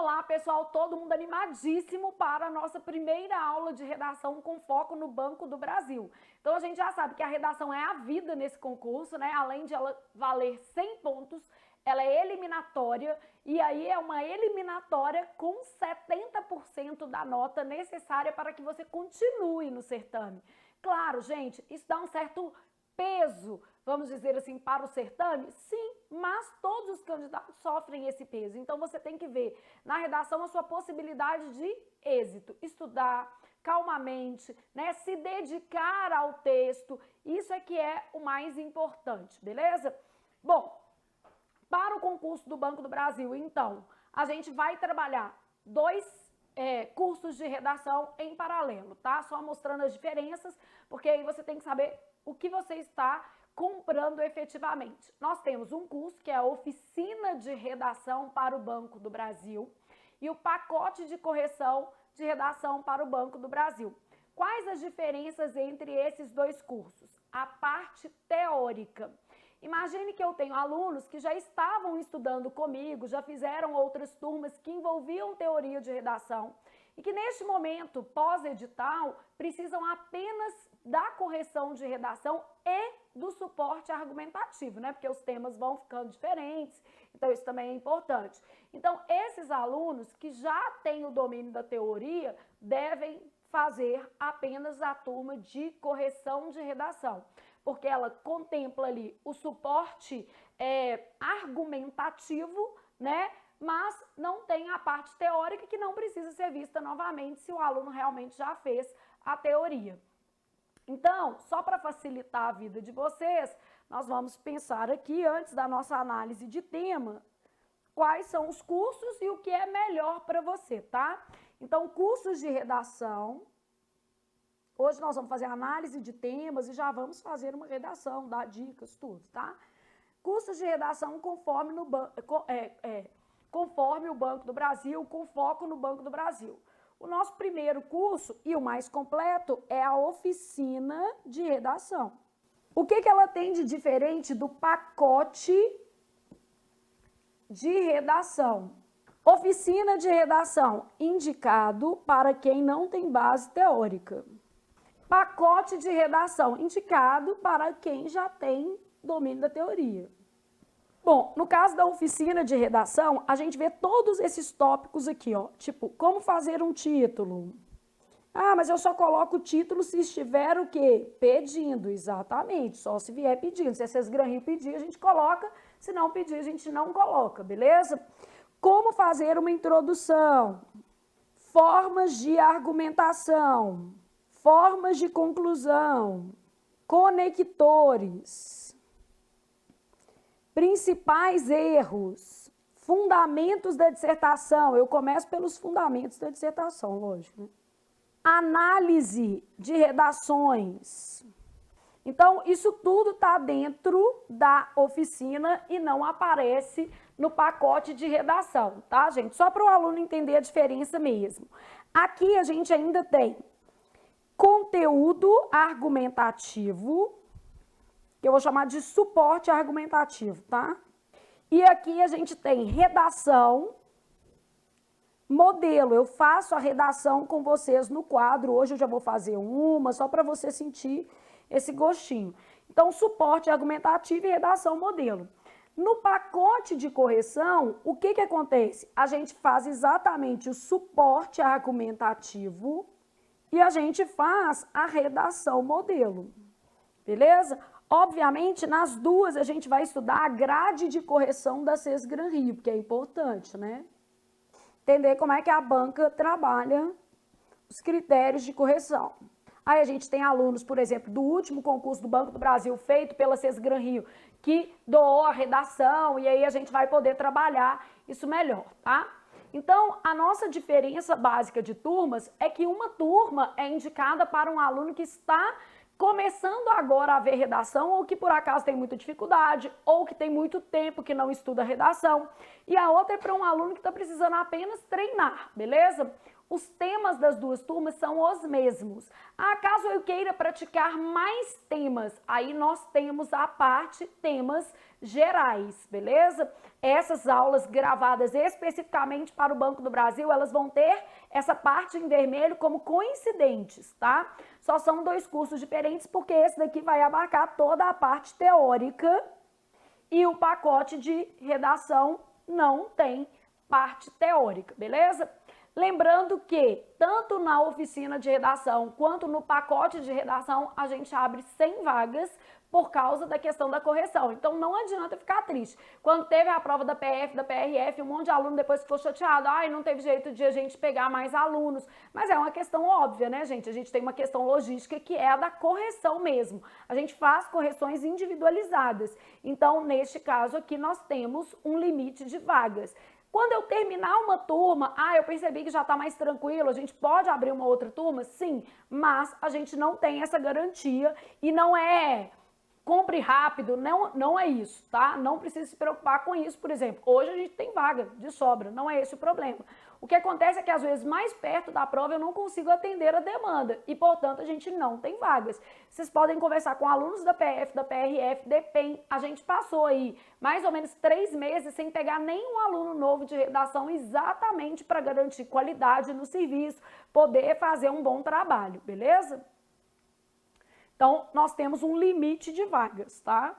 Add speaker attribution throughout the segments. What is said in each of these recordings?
Speaker 1: Olá, pessoal, todo mundo animadíssimo para a nossa primeira aula de redação com foco no Banco do Brasil. Então, a gente já sabe que a redação é a vida nesse concurso, né? Além de ela valer 100 pontos, ela é eliminatória e aí é uma eliminatória com 70% da nota necessária para que você continue no certame. Claro, gente, isso dá um certo peso, vamos dizer assim, para o certame? Sim, mas todos os candidatos sofrem esse peso. Então, você tem que ver na redação a sua possibilidade de êxito. Estudar calmamente, né? Se dedicar ao texto. Isso é que é o mais importante, beleza? Bom, para o concurso do Banco do Brasil, então, a gente vai trabalhar dois cursos de redação em paralelo, tá? Só mostrando as diferenças, porque aí você tem que saber o que você está comprando efetivamente. Nós temos um curso que é a Oficina de Redação para o Banco do Brasil e o pacote de correção de redação para o Banco do Brasil. Quais as diferenças entre esses dois cursos? A parte teórica. Imagine que eu tenho alunos que já estavam estudando comigo, já fizeram outras turmas que envolviam teoria de redação e que neste momento, pós-edital, precisam apenas da correção de redação e do suporte argumentativo, né? Porque os temas vão ficando diferentes, então isso também é importante. Então, esses alunos que já têm o domínio da teoria devem fazer apenas a turma de correção de redação, porque ela contempla ali o suporte argumentativo, né? Mas não tem a parte teórica que não precisa ser vista novamente se o aluno realmente já fez a teoria. Então, só para facilitar a vida de vocês, nós vamos pensar aqui, antes da nossa análise de tema, quais são os cursos e o que é melhor para você, tá? Então, cursos de redação. Hoje nós vamos fazer análise de temas e já vamos fazer uma redação, dar dicas, tudo, tá? Cursos de redação conforme o Banco do Brasil, com foco no Banco do Brasil. O nosso primeiro curso, e o mais completo, é a Oficina de Redação. O que ela tem de diferente do pacote de redação? Oficina de redação, indicado para quem não tem base teórica. Pacote de redação, indicado para quem já tem domínio da teoria. Bom, no caso da oficina de redação, a gente vê todos esses tópicos aqui, ó, tipo, como fazer um título. Ah, mas eu só coloco o título se estiver o quê? Pedindo, exatamente, só se vier pedindo. Se vocês granrinho pedir, a gente coloca, se não pedir, a gente não coloca, beleza? Como fazer uma introdução, formas de argumentação, formas de conclusão, conectores, principais erros, fundamentos da dissertação. Eu começo pelos fundamentos da dissertação, lógico, né? Análise de redações. Então, isso tudo está dentro da oficina e não aparece no pacote de redação, tá, gente? Só para o aluno entender a diferença mesmo. Aqui a gente ainda tem conteúdo argumentativo, que eu vou chamar de suporte argumentativo, tá? E aqui a gente tem redação, modelo. Eu faço a redação com vocês no quadro. Hoje eu já vou fazer uma, só para você sentir esse gostinho. Então, suporte argumentativo e redação modelo. No pacote de correção, o que acontece? A gente faz exatamente o suporte argumentativo e a gente faz a redação modelo, beleza? Obviamente, nas duas a gente vai estudar a grade de correção da CES-Gran-Rio, porque é importante, né? Entender como é que a banca trabalha os critérios de correção. Aí a gente tem alunos, por exemplo, do último concurso do Banco do Brasil, feito pela CES-Gran-Rio, que doou a redação, e aí a gente vai poder trabalhar isso melhor, tá? Então, a nossa diferença básica de turmas é que uma turma é indicada para um aluno que está começando agora a ver redação, ou que por acaso tem muita dificuldade, ou que tem muito tempo que não estuda redação, e a outra é para um aluno que está precisando apenas treinar, beleza? os temas das duas turmas são os mesmos. Caso eu queira praticar mais temas, aí nós temos a parte temas gerais, beleza? Essas aulas gravadas especificamente para o Banco do Brasil, elas vão ter essa parte em vermelho como coincidentes, tá? Só são 2 cursos diferentes porque esse daqui vai abarcar toda a parte teórica e o pacote de redação não tem parte teórica, beleza? Lembrando que tanto na oficina de redação quanto no pacote de redação a gente abre 100 vagas por causa da questão da correção. Então não adianta ficar triste. Quando teve a prova da PF, da PRF, um monte de aluno depois ficou chateado. Não teve jeito de a gente pegar mais alunos. Mas é uma questão óbvia, né, gente? A gente tem uma questão logística que é a da correção mesmo. A gente faz correções individualizadas. Então, neste caso aqui, nós temos um limite de vagas. Quando eu terminar uma turma, eu percebi que já está mais tranquilo, a gente pode abrir uma outra turma? Sim, mas a gente não tem essa garantia e não é compre rápido, não é isso, tá? Não precisa se preocupar com isso, por exemplo. Hoje a gente tem vaga de sobra, não é esse o problema. O que acontece é que às vezes mais perto da prova eu não consigo atender a demanda e, portanto, a gente não tem vagas. Vocês podem conversar com alunos da PF, da PRF, DPEM. A gente passou aí mais ou menos 3 meses sem pegar nenhum aluno novo de redação exatamente para garantir qualidade no serviço, poder fazer um bom trabalho, beleza? Então, nós temos um limite de vagas, tá?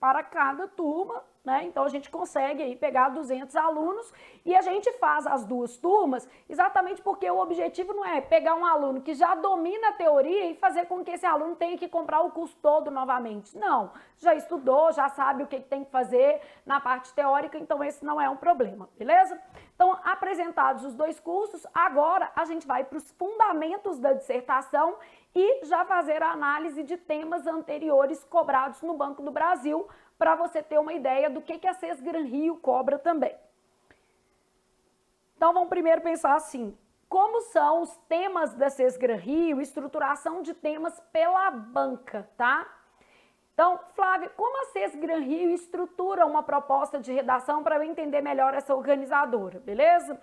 Speaker 1: Para cada turma, né? Então, a gente consegue aí pegar 200 alunos e a gente faz as 2 turmas exatamente porque o objetivo não é pegar um aluno que já domina a teoria e fazer com que esse aluno tenha que comprar o curso todo novamente. Não, já estudou, já sabe o que tem que fazer na parte teórica, então esse não é um problema, beleza? Então, apresentados os 2 cursos, agora a gente vai para os fundamentos da dissertação e já fazer a análise de temas anteriores cobrados no Banco do Brasil, para você ter uma ideia do que a Sesgran Rio cobra também. Então, vamos primeiro pensar assim, como são os temas da Sesgran Rio, estruturação de temas pela banca, tá? Então, Flávia, como a Sesgran Rio estrutura uma proposta de redação para eu entender melhor essa organizadora, beleza?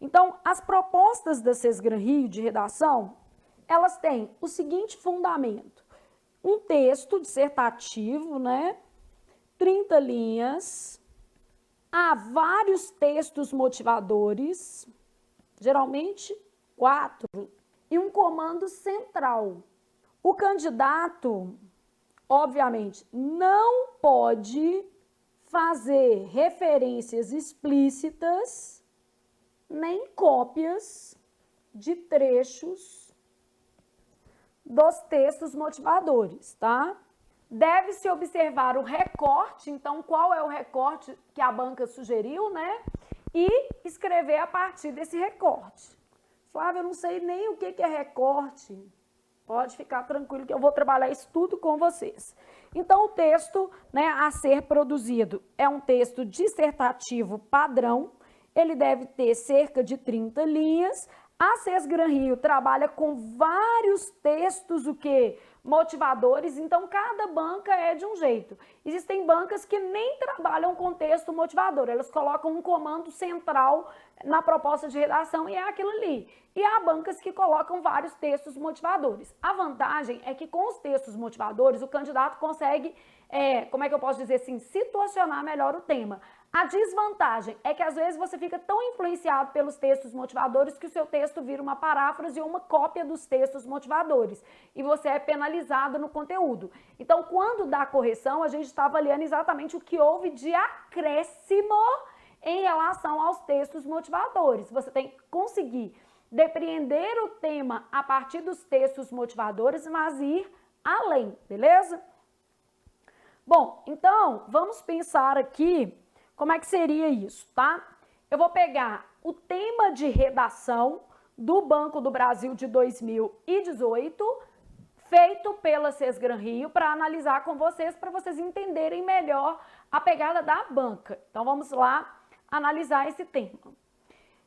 Speaker 1: Então, as propostas da Sesgran Rio de redação, elas têm o seguinte fundamento: um texto dissertativo, né? 30 linhas, há vários textos motivadores, geralmente 4, e um comando central. O candidato, obviamente, não pode fazer referências explícitas nem cópias de trechos dos textos motivadores, tá? Deve-se observar o recorte, então qual é o recorte que a banca sugeriu, né? E escrever a partir desse recorte. Flávia, eu não sei nem o que é recorte. Pode ficar tranquilo que eu vou trabalhar isso tudo com vocês. Então, o texto, né, a ser produzido é um texto dissertativo padrão. Ele deve ter cerca de 30 linhas. A Sesgran Rio trabalha com vários textos, motivadores, então cada banca é de um jeito. Existem bancas que nem trabalham com texto motivador, elas colocam um comando central na proposta de redação e é aquilo ali. E há bancas que colocam vários textos motivadores. A vantagem é que com os textos motivadores o candidato consegue, situacionar melhor o tema. A desvantagem é que às vezes você fica tão influenciado pelos textos motivadores que o seu texto vira uma paráfrase ou uma cópia dos textos motivadores e você é penalizado no conteúdo. Então, quando dá correção, a gente está avaliando exatamente o que houve de acréscimo em relação aos textos motivadores. Você tem que conseguir depreender o tema a partir dos textos motivadores, mas ir além, beleza? Bom, então, vamos pensar aqui como é que seria isso, tá? Eu vou pegar o tema de redação do Banco do Brasil de 2018, feito pela Sesgran Rio, para analisar com vocês, para vocês entenderem melhor a pegada da banca. Então, vamos lá analisar esse tema.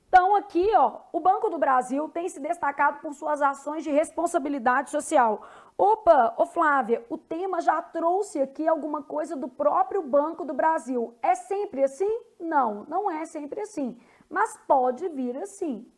Speaker 1: Então, aqui, o Banco do Brasil tem se destacado por suas ações de responsabilidade social. Opa, Flávia, o tema já trouxe aqui alguma coisa do próprio Banco do Brasil. É sempre assim? Não, não é sempre assim, mas pode vir assim.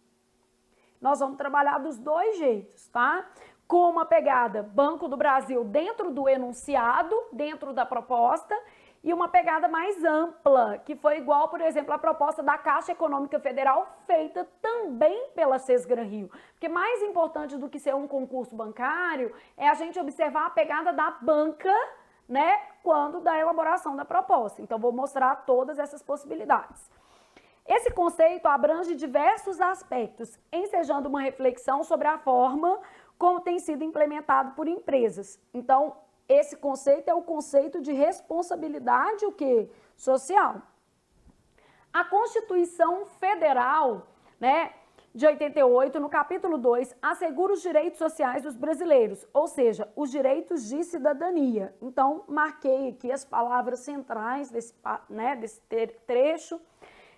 Speaker 1: nós vamos trabalhar dos dois jeitos, tá? Com uma pegada Banco do Brasil dentro do enunciado, dentro da proposta, e uma pegada mais ampla, que foi igual, por exemplo, a proposta da Caixa Econômica Federal, feita também pela Sesgran-Rio. Porque mais importante do que ser um concurso bancário é a gente observar a pegada da banca, né, quando da elaboração da proposta. Então, vou mostrar todas essas possibilidades. Esse conceito abrange diversos aspectos, ensejando uma reflexão sobre a forma como tem sido implementado por empresas. Então, esse conceito é o conceito de responsabilidade o quê? Social. A Constituição Federal, né, de 88, no capítulo 2, assegura os direitos sociais dos brasileiros, ou seja, os direitos de cidadania. Então, marquei aqui as palavras centrais desse trecho.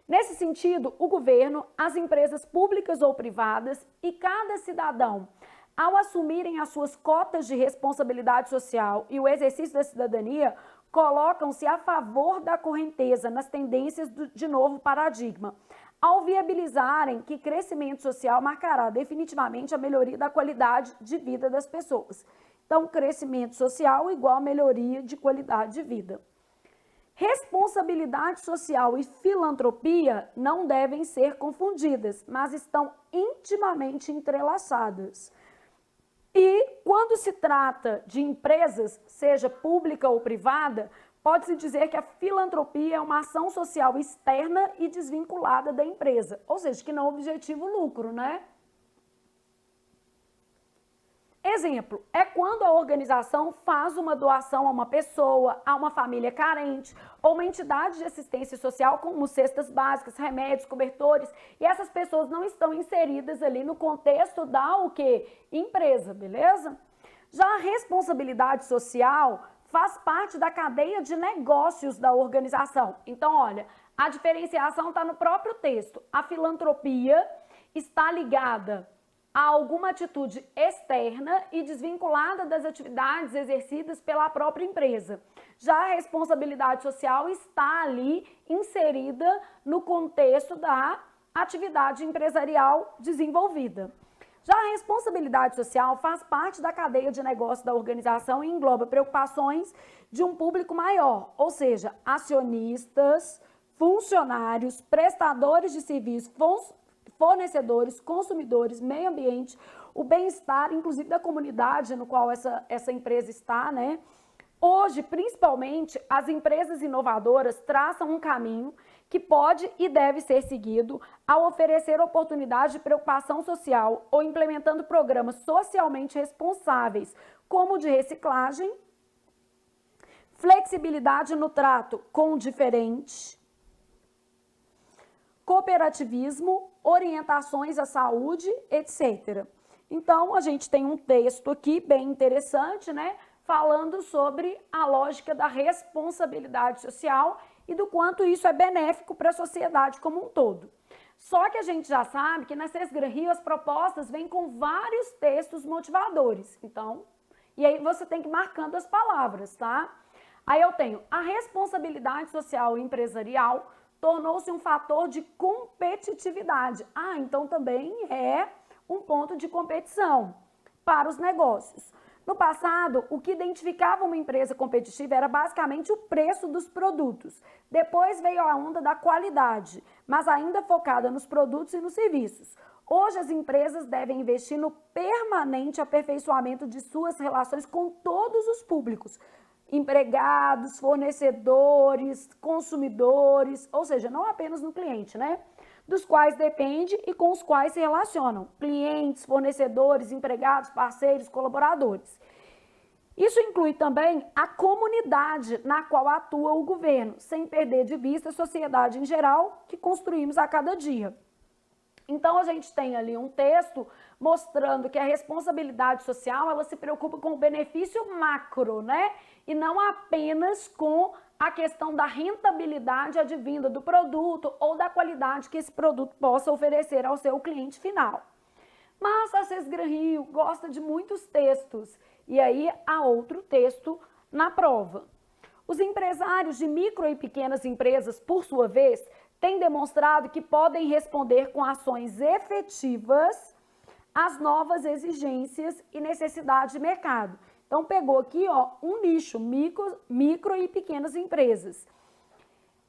Speaker 1: Nesse sentido, o governo, as empresas públicas ou privadas e cada cidadão, ao assumirem as suas cotas de responsabilidade social e o exercício da cidadania, colocam-se a favor da correnteza nas tendências de novo paradigma, ao viabilizarem que crescimento social marcará definitivamente a melhoria da qualidade de vida das pessoas. Então, crescimento social igual a melhoria de qualidade de vida. Responsabilidade social e filantropia não devem ser confundidas, mas estão intimamente entrelaçadas. E quando se trata de empresas, seja pública ou privada, pode-se dizer que a filantropia é uma ação social externa e desvinculada da empresa, ou seja, que não objetiva o lucro, né? Exemplo, é quando a organização faz uma doação a uma pessoa, a uma família carente, ou uma entidade de assistência social como cestas básicas, remédios, cobertores, e essas pessoas não estão inseridas ali no contexto da o quê? Empresa, beleza? Já a responsabilidade social faz parte da cadeia de negócios da organização. Então, olha, a diferenciação está no próprio texto. A filantropia está ligada a alguma atitude externa e desvinculada das atividades exercidas pela própria empresa. Já a responsabilidade social está ali inserida no contexto da atividade empresarial desenvolvida. Já a responsabilidade social faz parte da cadeia de negócio da organização e engloba preocupações de um público maior, ou seja, acionistas, funcionários, prestadores de serviços, fornecedores, consumidores, meio ambiente, o bem-estar, inclusive da comunidade no qual essa empresa está, né? Hoje, principalmente, as empresas inovadoras traçam um caminho que pode e deve ser seguido ao oferecer oportunidade de preocupação social ou implementando programas socialmente responsáveis, como o de reciclagem, flexibilidade no trato com o diferente, cooperativismo, orientações à saúde, etc. Então, a gente tem um texto aqui bem interessante, né, falando sobre a lógica da responsabilidade social e do quanto isso é benéfico para a sociedade como um todo. Só que a gente já sabe que na Sesgran-Rio as propostas vêm com vários textos motivadores. Então, e aí você tem que ir marcando as palavras, tá? Aí eu tenho a responsabilidade social e empresarial tornou-se um fator de competitividade. Ah, então também é um ponto de competição para os negócios. No passado, o que identificava uma empresa competitiva era basicamente o preço dos produtos. Depois veio a onda da qualidade, mas ainda focada nos produtos e nos serviços. Hoje as empresas devem investir no permanente aperfeiçoamento de suas relações com todos os públicos, empregados, fornecedores, consumidores, ou seja, não apenas no cliente, né? Dos quais depende e com os quais se relacionam, clientes, fornecedores, empregados, parceiros, colaboradores. Isso inclui também a comunidade na qual atua o governo, sem perder de vista a sociedade em geral que construímos a cada dia. Então, a gente tem ali um texto mostrando que a responsabilidade social, ela se preocupa com o benefício macro, né? E não apenas com a questão da rentabilidade advinda do produto ou da qualidade que esse produto possa oferecer ao seu cliente final. Mas a Sesgran-Rio gosta de muitos textos, e aí há outro texto na prova. Os empresários de micro e pequenas empresas, por sua vez, têm demonstrado que podem responder com ações efetivas às novas exigências e necessidades de mercado. Então, pegou aqui, ó, um nicho, micro e pequenas empresas.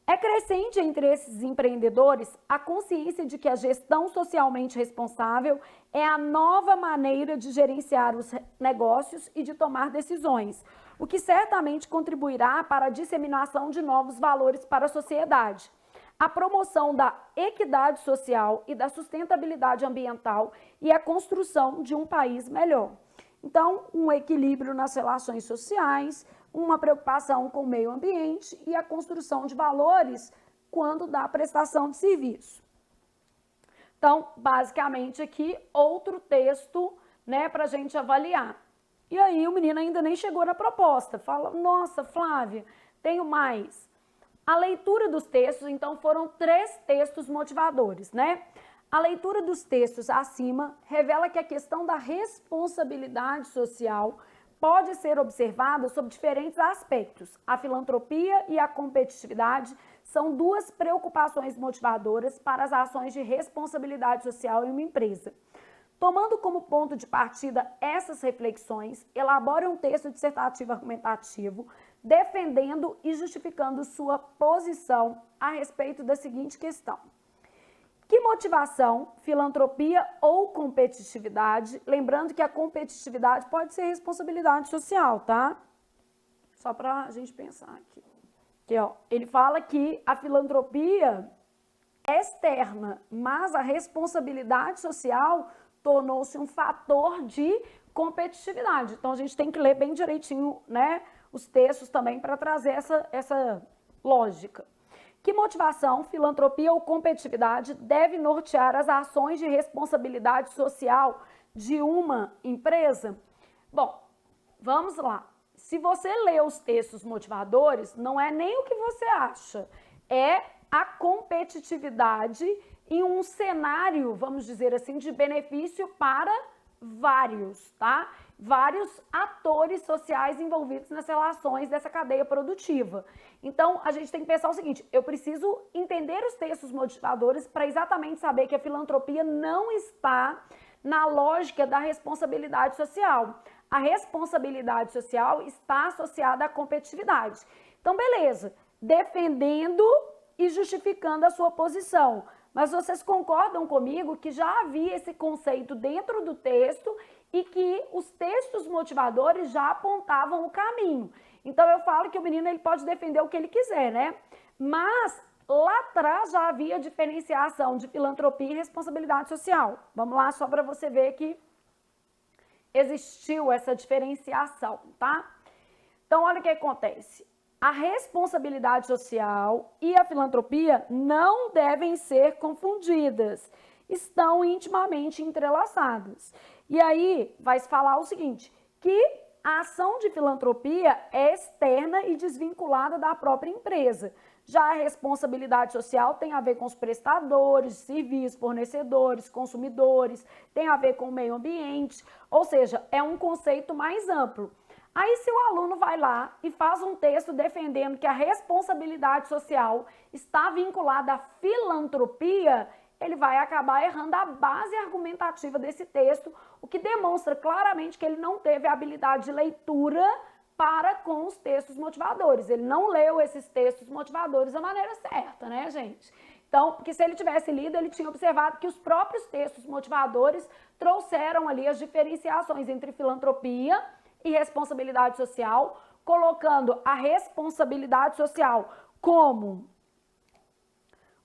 Speaker 1: É crescente entre esses empreendedores a consciência de que a gestão socialmente responsável é a nova maneira de gerenciar os negócios e de tomar decisões, o que certamente contribuirá para a disseminação de novos valores para a sociedade. A promoção da equidade social e da sustentabilidade ambiental e a construção de um país melhor. Então, um equilíbrio nas relações sociais, uma preocupação com o meio ambiente e a construção de valores quando dá prestação de serviço. Então, basicamente aqui, outro texto, né, para a gente avaliar. E aí o menino ainda nem chegou na proposta. Fala, nossa, Flávia, tenho mais. A leitura dos textos, então, foram 3 textos motivadores, né? A leitura dos textos acima revela que a questão da responsabilidade social pode ser observada sob diferentes aspectos. A filantropia e a competitividade são 2 preocupações motivadoras para as ações de responsabilidade social em uma empresa. Tomando como ponto de partida essas reflexões, elabore um texto dissertativo argumentativo, defendendo e justificando sua posição a respeito da seguinte questão. Que motivação, filantropia ou competitividade? Lembrando que a competitividade pode ser responsabilidade social, tá? Só para a gente pensar aqui. Aqui, ó, ele fala que a filantropia é externa, mas a responsabilidade social tornou-se um fator de competitividade. Então, a gente tem que ler bem direitinho, né, os textos também para trazer essa lógica. Que motivação, filantropia ou competitividade deve nortear as ações de responsabilidade social de uma empresa? Bom, vamos lá. Se você lê os textos motivadores, não é nem o que você acha, é a competitividade em um cenário, vamos dizer assim, de benefício para vários, tá? Vários atores sociais envolvidos nas relações dessa cadeia produtiva. Então, a gente tem que pensar o seguinte, eu preciso entender os textos motivadores para exatamente saber que a filantropia não está na lógica da responsabilidade social. A responsabilidade social está associada à competitividade. Então, beleza, defendendo e justificando a sua posição. Mas vocês concordam comigo que já havia esse conceito dentro do texto e que os textos motivadores já apontavam o caminho. Então eu falo que o menino ele pode defender o que ele quiser, né? Mas lá atrás já havia diferenciação de filantropia e responsabilidade social. Vamos lá, só para você ver que existiu essa diferenciação, tá? Então olha o que acontece. A responsabilidade social e a filantropia não devem ser confundidas, estão intimamente entrelaçadas. E aí vai se falar o seguinte, que a ação de filantropia é externa e desvinculada da própria empresa. Já a responsabilidade social tem a ver com os prestadores de serviços, fornecedores, consumidores, tem a ver com o meio ambiente, ou seja, é um conceito mais amplo. Aí, se o aluno vai lá e faz um texto defendendo que a responsabilidade social está vinculada à filantropia, ele vai acabar errando a base argumentativa desse texto, o que demonstra claramente que ele não teve a habilidade de leitura para com os textos motivadores. Ele não leu esses textos motivadores da maneira certa, né, gente? Então, porque se ele tivesse lido, ele tinha observado que os próprios textos motivadores trouxeram ali as diferenciações entre filantropia e responsabilidade social, colocando a responsabilidade social como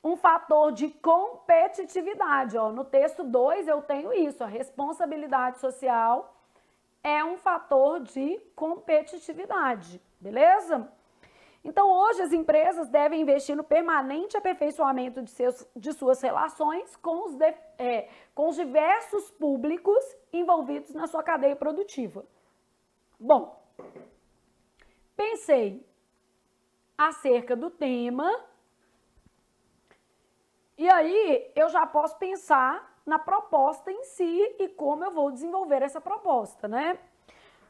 Speaker 1: um fator de competitividade. Ó. No texto 2 eu tenho isso, a responsabilidade social é um fator de competitividade, beleza? Então, hoje as empresas devem investir no permanente aperfeiçoamento de suas relações com os diversos públicos envolvidos na sua cadeia produtiva. Bom, pensei acerca do tema e aí eu já posso pensar na proposta em si e como eu vou desenvolver essa proposta, né?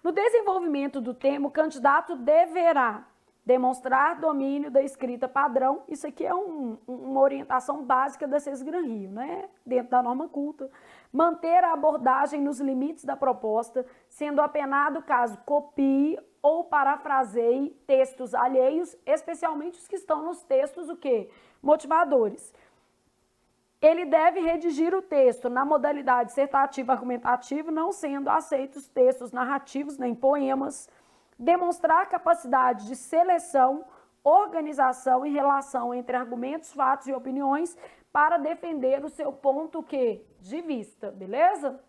Speaker 1: No desenvolvimento do tema, o candidato deverá Demonstrar domínio da escrita padrão, isso aqui é uma orientação básica da CESGRAN Rio, né? Dentro da norma culta. Manter a abordagem nos limites da proposta, sendo apenado caso copie ou parafraseie textos alheios, especialmente os que estão nos textos, o quê? Motivadores. Ele deve redigir o texto na modalidade dissertativa argumentativa, não sendo aceitos textos narrativos nem poemas, demonstrar capacidade de seleção, organização e relação entre argumentos, fatos e opiniões para defender o seu ponto de vista, beleza?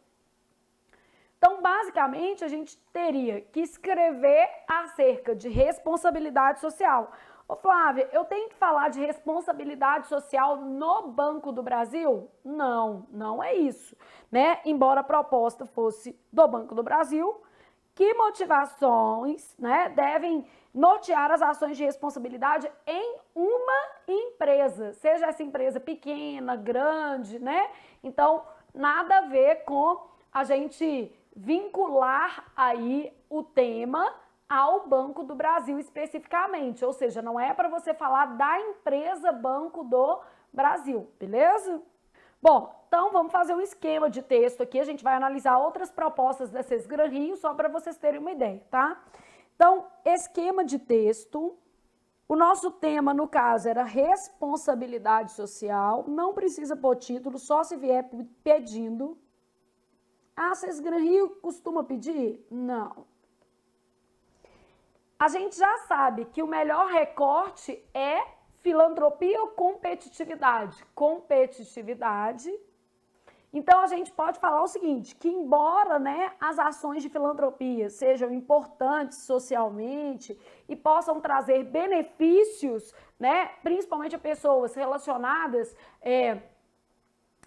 Speaker 1: Então, basicamente, a gente teria que escrever acerca de responsabilidade social. Ô Flávia, eu tenho que falar de responsabilidade social no Banco do Brasil? Não, não é isso, né? Embora a proposta fosse do Banco do Brasil, que motivações, né, devem nortear as ações de responsabilidade em uma empresa, seja essa empresa pequena, grande, né? Então, nada a ver com a gente vincular aí o tema ao Banco do Brasil especificamente, ou seja, não é para você falar da empresa Banco do Brasil, beleza? Bom, então vamos fazer um esquema de texto aqui, a gente vai analisar outras propostas da CESGRAN Rio, só para vocês terem uma ideia, tá? Então, esquema de texto, o nosso tema, no caso, era responsabilidade social, não precisa pôr título, só se vier pedindo. Ah, CESGRAN Rio costuma pedir? Não. A gente já sabe que o melhor recorte é filantropia ou competitividade? Competitividade. Então, a gente pode falar o seguinte, que embora, né, as ações de filantropia sejam importantes socialmente e possam trazer benefícios, né, principalmente a pessoas relacionadas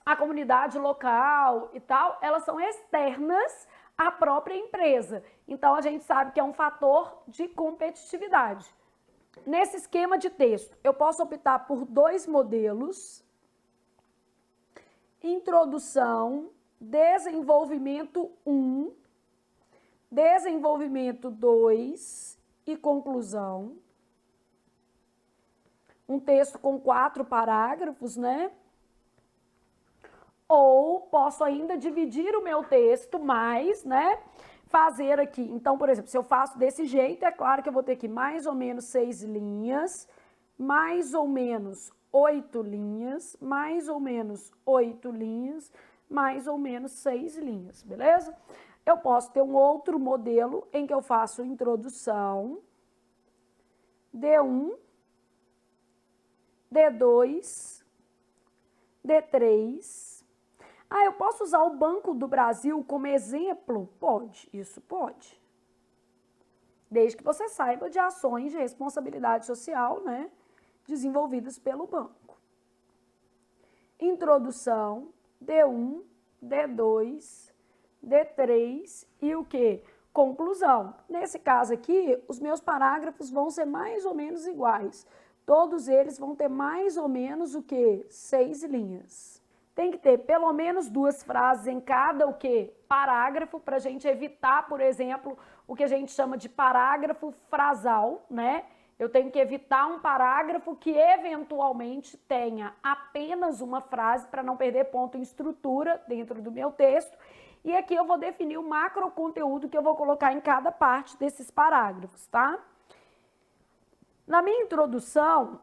Speaker 1: à comunidade local e tal, elas são externas à própria empresa. Então, a gente sabe que é um fator de competitividade. Nesse esquema de texto, eu posso optar por dois modelos: introdução, desenvolvimento 1, desenvolvimento 2 e conclusão. Um texto com 4 parágrafos, né? Ou posso ainda dividir o meu texto mais, né? Fazer aqui. Então, por exemplo, se eu faço desse jeito, é claro que eu vou ter aqui mais ou menos 6 linhas, mais ou menos 8 linhas, mais ou menos 8 linhas, mais ou menos 6 linhas, beleza? Eu posso ter um outro modelo em que eu faço introdução, D1, D2, D3. Ah, eu posso usar o Banco do Brasil como exemplo? Pode, isso pode. Desde que você saiba de ações de responsabilidade social, né, desenvolvidas pelo banco. Introdução, D1, D2, D3 e o quê? Conclusão. Nesse caso aqui, os meus parágrafos vão ser mais ou menos iguais. Todos eles vão ter mais ou menos o quê? 6 linhas. Tem que ter pelo menos 2 frases em cada o quê? Parágrafo, para a gente evitar, por exemplo, o que a gente chama de parágrafo frasal, né? Eu tenho que evitar um parágrafo que eventualmente tenha apenas uma frase para não perder ponto em estrutura dentro do meu texto. E aqui eu vou definir o macro conteúdo que eu vou colocar em cada parte desses parágrafos, tá? Na minha introdução,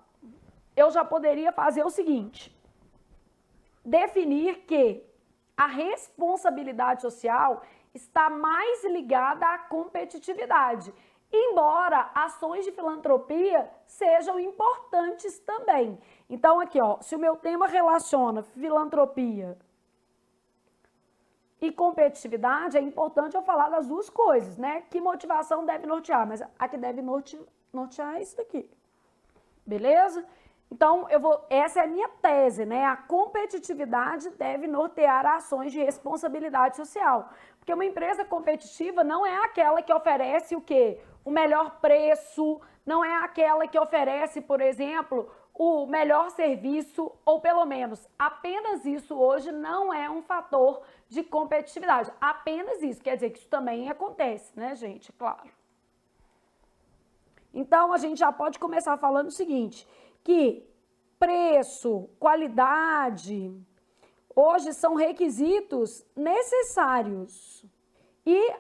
Speaker 1: eu já poderia fazer o seguinte: definir que a responsabilidade social está mais ligada à competitividade, embora ações de filantropia sejam importantes também. Então, aqui, ó, se o meu tema relaciona filantropia e competitividade, é importante eu falar das duas coisas, né? Que motivação deve nortear, mas a que deve nortear é isso daqui, beleza? Então, essa é a minha tese, né? A competitividade deve nortear ações de responsabilidade social. Porque uma empresa competitiva não é aquela que oferece o quê? O melhor preço, não é aquela que oferece, por exemplo, o melhor serviço, ou pelo menos apenas isso hoje não é um fator de competitividade. Apenas isso, quer dizer que isso também acontece, né, gente? Claro. Então, a gente já pode começar falando o seguinte, que preço, qualidade, hoje são requisitos necessários. E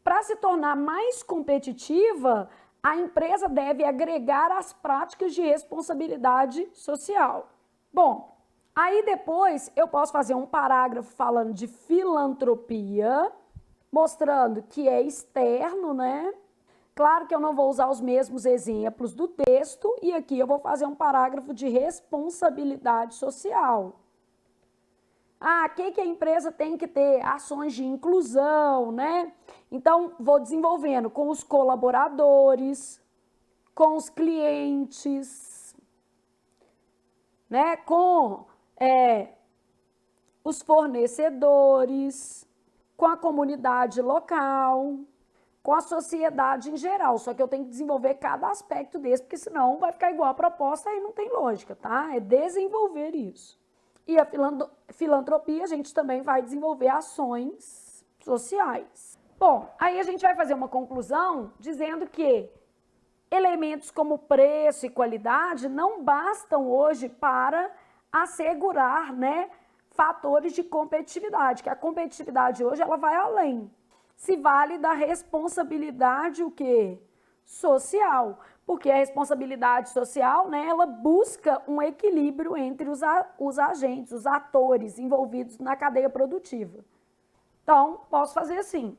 Speaker 1: para se tornar mais competitiva, a empresa deve agregar as práticas de responsabilidade social. Bom, aí depois eu posso fazer um parágrafo falando de filantropia, mostrando que é externo, né? Claro que eu não vou usar os mesmos exemplos do texto e aqui eu vou fazer um parágrafo de responsabilidade social. Ah, o que a empresa tem que ter? Ações de inclusão, né? Então, vou desenvolvendo com os colaboradores, com os clientes, né? Com os fornecedores, com a comunidade local, com a sociedade em geral. Só que eu tenho que desenvolver cada aspecto desse, porque senão vai ficar igual a proposta e não tem lógica, tá? É desenvolver isso. E a filantropia, a gente também vai desenvolver ações sociais. Bom, aí a gente vai fazer uma conclusão dizendo que elementos como preço e qualidade não bastam hoje para assegurar, né, fatores de competitividade, que a competitividade hoje ela vai além. Se vale da responsabilidade o quê? Social, porque a responsabilidade social, né, ela busca um equilíbrio entre os agentes, os atores envolvidos na cadeia produtiva. Então, posso fazer assim.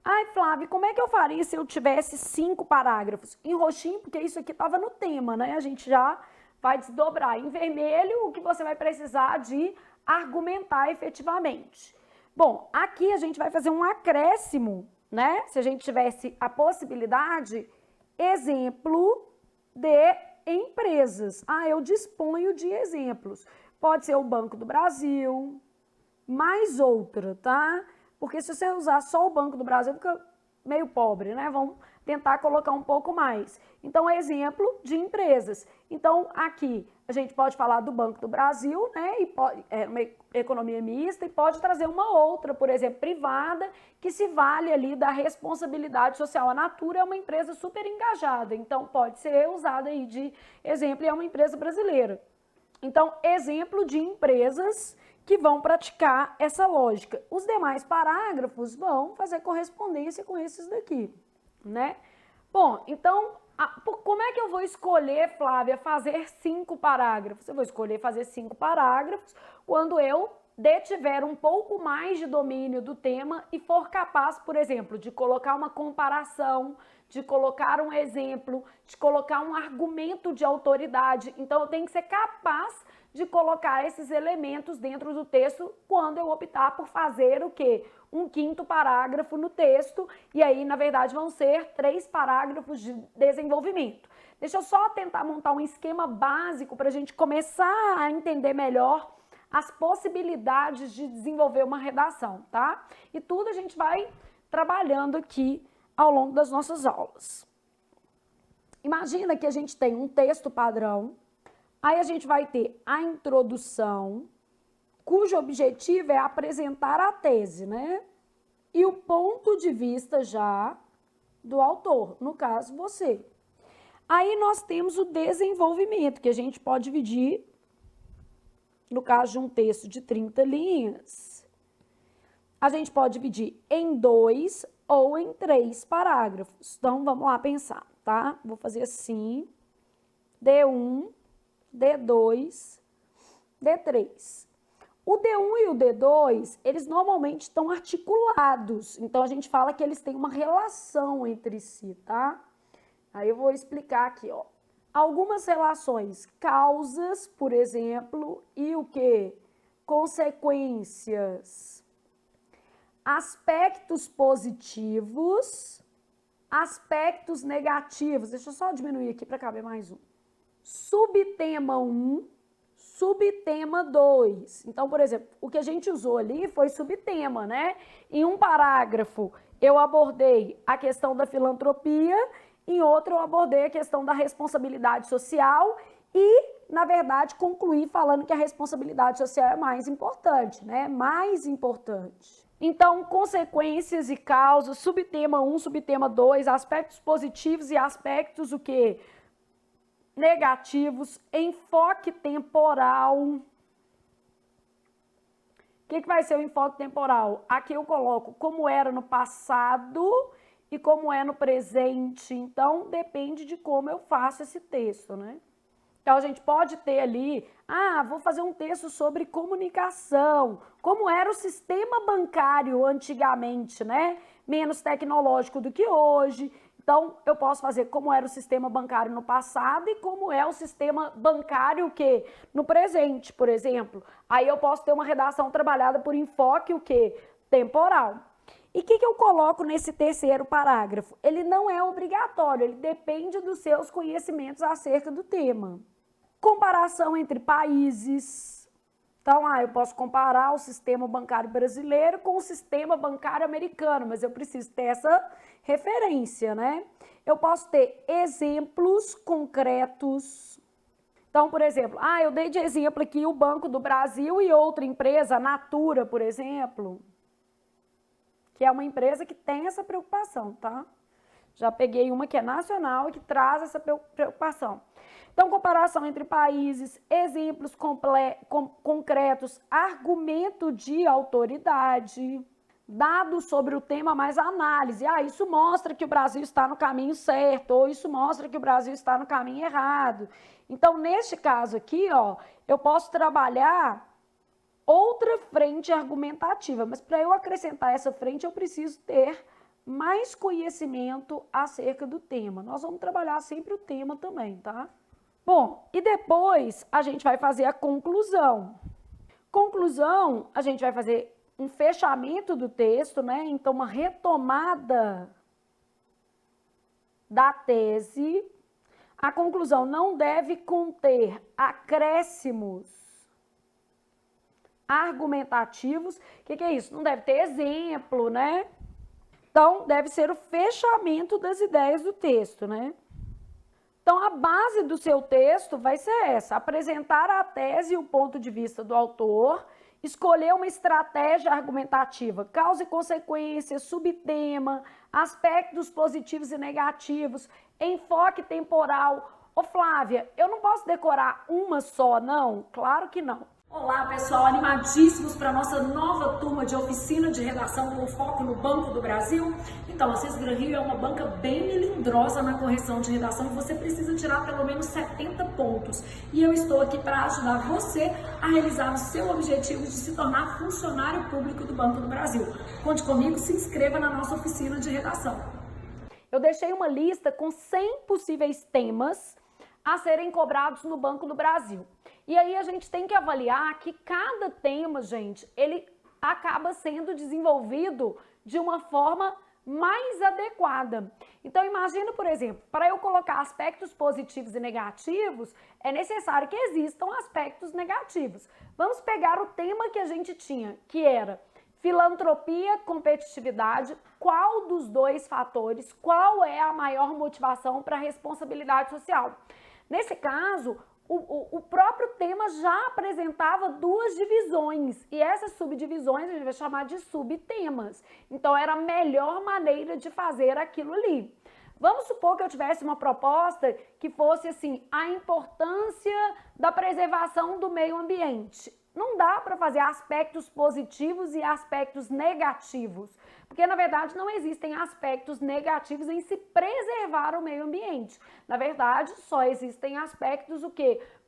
Speaker 1: Ai, Flávia, como é que eu faria se eu tivesse 5 parágrafos? Em roxinho, porque isso aqui estava no tema, né? A gente já vai desdobrar. Em vermelho, o que você vai precisar de argumentar efetivamente. Bom, aqui a gente vai fazer um acréscimo, né? Se a gente tivesse a possibilidade, exemplo de empresas. Ah, eu disponho de exemplos. Pode ser o Banco do Brasil, mais outra, tá? Porque se você usar só o Banco do Brasil, fica meio pobre, né? Vamos tentar colocar um pouco mais. Então, exemplo de empresas. Então, aqui a gente pode falar do Banco do Brasil, né? E pode, uma economia mista, e pode trazer uma outra, por exemplo, privada, que se vale ali da responsabilidade social. A Natura é uma empresa super engajada, então pode ser usada aí de exemplo e é uma empresa brasileira. Então, exemplo de empresas que vão praticar essa lógica. Os demais parágrafos vão fazer correspondência com esses daqui, né? Bom, então, como é que eu vou escolher, Flávia, fazer 5 parágrafos? Eu vou escolher fazer 5 parágrafos quando eu detiver um pouco mais de domínio do tema e for capaz, por exemplo, de colocar uma comparação, de colocar um exemplo, de colocar um argumento de autoridade. Então, eu tenho que ser capaz de colocar esses elementos dentro do texto quando eu optar por fazer o quê? Um 5º parágrafo no texto, e aí, na verdade, vão ser 3 parágrafos de desenvolvimento. Deixa eu só tentar montar um esquema básico para a gente começar a entender melhor as possibilidades de desenvolver uma redação, tá? E tudo a gente vai trabalhando aqui ao longo das nossas aulas. Imagina que a gente tem um texto padrão, aí a gente vai ter a introdução, cujo objetivo é apresentar a tese, né? E o ponto de vista já do autor, no caso você. Aí nós temos o desenvolvimento, que a gente pode dividir, no caso de um texto de 30 linhas, a gente pode dividir em 2 ou em 3 parágrafos. Então, vamos lá pensar, tá? Vou fazer assim, D1, D2, D3. O D1 e o D2, eles normalmente estão articulados, então a gente fala que eles têm uma relação entre si, tá? Aí eu vou explicar aqui, ó. Algumas relações, causas, por exemplo, e o quê? Consequências. Aspectos positivos, aspectos negativos. Deixa eu só diminuir aqui para caber mais um. Subtema 1, subtema 2. Então, por exemplo, o que a gente usou ali foi subtema, né? Em um parágrafo, eu abordei a questão da filantropia, em outro eu abordei a questão da responsabilidade social e, na verdade, concluí falando que a responsabilidade social é mais importante, né? Mais importante. Então, consequências e causas, subtema 1, subtema 2, aspectos positivos e aspectos o quê? Negativos, enfoque temporal. O que vai ser o enfoque temporal? Aqui eu coloco como era no passado e como é no presente. Então, depende de como eu faço esse texto, né? Então, a gente pode ter ali, vou fazer um texto sobre comunicação, como era o sistema bancário antigamente, né? Menos tecnológico do que hoje. Então, eu posso fazer como era o sistema bancário no passado e como é o sistema bancário no presente, por exemplo. Aí eu posso ter uma redação trabalhada por enfoque temporal. E o que eu coloco nesse terceiro parágrafo? Ele não é obrigatório, ele depende dos seus conhecimentos acerca do tema. Comparação entre países. Então, eu posso comparar o sistema bancário brasileiro com o sistema bancário americano, mas eu preciso ter essa referência, né? Eu posso ter exemplos concretos. Então, por exemplo, eu dei de exemplo aqui o Banco do Brasil e outra empresa, a Natura, por exemplo, que é uma empresa que tem essa preocupação, tá? Já peguei uma que é nacional e que traz essa preocupação. Então, comparação entre países, exemplos concretos, argumento de autoridade, dados sobre o tema, mais análise. Isso mostra que o Brasil está no caminho certo, ou isso mostra que o Brasil está no caminho errado. Então, neste caso aqui, eu posso trabalhar outra frente argumentativa, mas para eu acrescentar essa frente, eu preciso ter mais conhecimento acerca do tema. Nós vamos trabalhar sempre o tema também, tá? Bom, e depois a gente vai fazer a conclusão. Conclusão, a gente vai fazer um fechamento do texto, né? Então, uma retomada da tese. A conclusão não deve conter acréscimos argumentativos. O que é isso? Não deve ter exemplo, né? Então, deve ser o fechamento das ideias do texto, né? Então, a base do seu texto vai ser essa: apresentar a tese e o ponto de vista do autor, escolher uma estratégia argumentativa, causa e consequência, subtema, aspectos positivos e negativos, enfoque temporal. Ô Flávia, eu não posso decorar uma só, não? Claro que não. Olá, pessoal, animadíssimos para a nossa nova turma de oficina de redação com foco no Banco do Brasil. Então, a Cesgra Rio é uma banca bem melindrosa na correção de redação e você precisa tirar pelo menos 70 pontos. E eu estou aqui para ajudar você a realizar o seu objetivo de se tornar funcionário público do Banco do Brasil. Conte comigo, se inscreva na nossa oficina de redação. Eu deixei uma lista com 100 possíveis temas a serem cobrados no Banco do Brasil. E aí a gente tem que avaliar que cada tema, gente, ele acaba sendo desenvolvido de uma forma mais adequada. Então, imagina, por exemplo, para eu colocar aspectos positivos e negativos, é necessário que existam aspectos negativos. Vamos pegar o tema que a gente tinha, que era filantropia, competitividade. Qual dos dois fatores, qual é a maior motivação para a responsabilidade social? Nesse caso, o próprio tema já apresentava duas divisões e essas subdivisões a gente vai chamar de subtemas. Então, era a melhor maneira de fazer aquilo ali. Vamos supor que eu tivesse uma proposta que fosse assim, a importância da preservação do meio ambiente. Não dá para fazer aspectos positivos e aspectos negativos, porque na verdade não existem aspectos negativos em se preservar o meio ambiente. Na verdade, só existem aspectos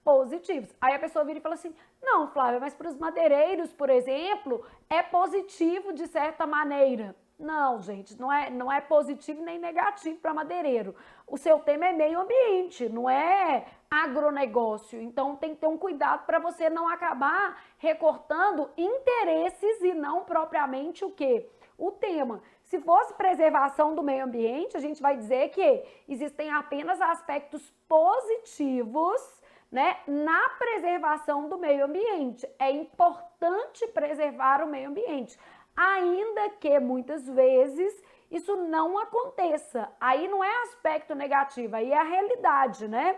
Speaker 1: positivos. Aí a pessoa vira e fala assim: não, Flávia, mas para os madeireiros, por exemplo, é positivo de certa maneira. Não, gente, não é positivo nem negativo para madeireiro. O seu tema é meio ambiente, não é agronegócio. Então tem que ter um cuidado para você não acabar recortando interesses e não propriamente o tema. Se fosse preservação do meio ambiente, a gente vai dizer que existem apenas aspectos positivos, né, na preservação do meio ambiente. É importante preservar o meio ambiente, ainda que muitas vezes isso não aconteça. Aí não é aspecto negativo, aí é a realidade, né?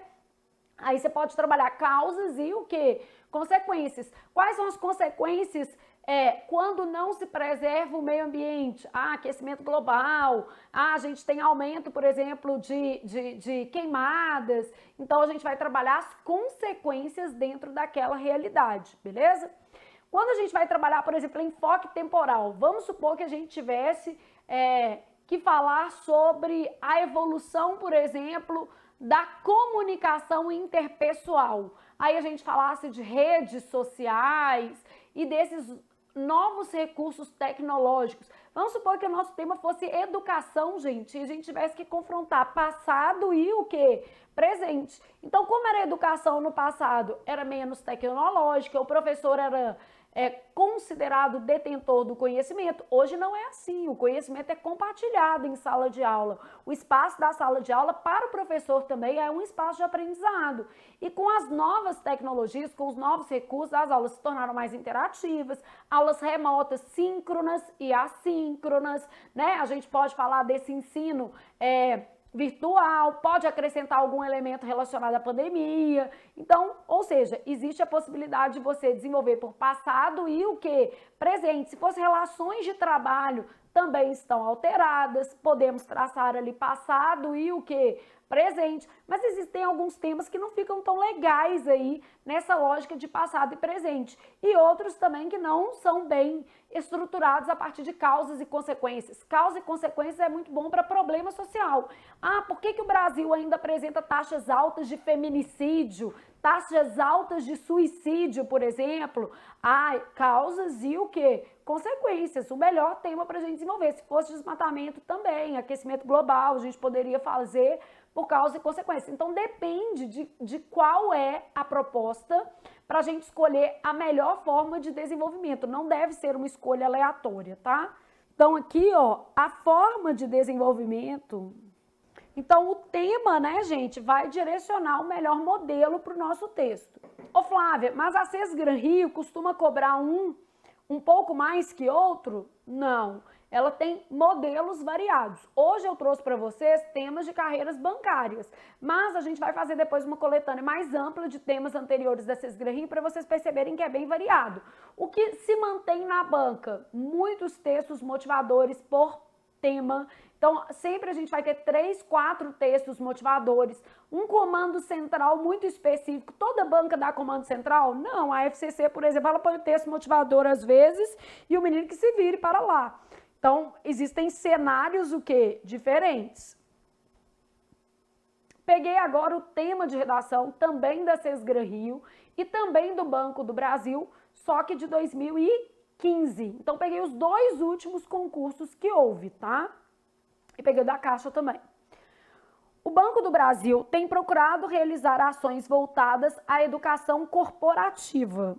Speaker 1: Aí você pode trabalhar causas e consequências. Quais são as consequências quando não se preserva o meio ambiente, aquecimento global, a gente tem aumento, por exemplo, de queimadas, então a gente vai trabalhar as consequências dentro daquela realidade, beleza? Quando a gente vai trabalhar, por exemplo, enfoque temporal, vamos supor que a gente tivesse que falar sobre a evolução, por exemplo, da comunicação interpessoal. Aí a gente falasse de redes sociais e desses novos recursos tecnológicos. Vamos supor que o nosso tema fosse educação, gente, e a gente tivesse que confrontar passado e o quê? Presente. Então, como era a educação no passado? Era menos tecnológica, o professor era considerado detentor do conhecimento. Hoje não é assim, o conhecimento é compartilhado em sala de aula. O espaço da sala de aula para o professor também é um espaço de aprendizado. E com as novas tecnologias, com os novos recursos, as aulas se tornaram mais interativas, aulas remotas, síncronas e assíncronas, né? A gente pode falar desse ensino virtual, pode acrescentar algum elemento relacionado à pandemia. Então, ou seja, existe a possibilidade de você desenvolver por passado e o que? Presente. Se fosse relações de trabalho, também estão alteradas, podemos traçar ali passado e o que? Presente. Mas existem alguns temas que não ficam tão legais aí nessa lógica de passado e presente. E outros também que não são bem estruturados a partir de causas e consequências. Causa e consequências é muito bom para problema social. Por que o Brasil ainda apresenta taxas altas de feminicídio, taxas altas de suicídio, por exemplo? Causas e o quê? Consequências. O melhor tema para a gente desenvolver. Se fosse desmatamento também, aquecimento global, a gente poderia fazer por causa e consequência. Então, depende de qual é a proposta para a gente escolher a melhor forma de desenvolvimento. Não deve ser uma escolha aleatória, tá? Então, aqui, ó, a forma de desenvolvimento. Então, o tema, né, gente, vai direcionar o melhor modelo para o nosso texto. Ô, Flávia, mas a Sesgran Rio costuma cobrar um pouco mais que outro? Não. Ela tem modelos variados. Hoje eu trouxe para vocês temas de carreiras bancárias, mas a gente vai fazer depois uma coletânea mais ampla de temas anteriores da Sesgran Rio para vocês perceberem que é bem variado. O que se mantém na banca? Muitos textos motivadores por tema. Então, sempre a gente vai ter 3, 4 textos motivadores, um comando central muito específico. Toda banca dá comando central? Não, a FCC, por exemplo, ela põe o texto motivador às vezes e o menino que se vire para lá. Então, existem cenários o quê? Diferentes. Peguei agora o tema de redação também da Sesgran Rio e também do Banco do Brasil, só que de 2015. Então, peguei os 2 últimos concursos que houve, tá? E peguei da Caixa também. O Banco do Brasil tem procurado realizar ações voltadas à educação corporativa.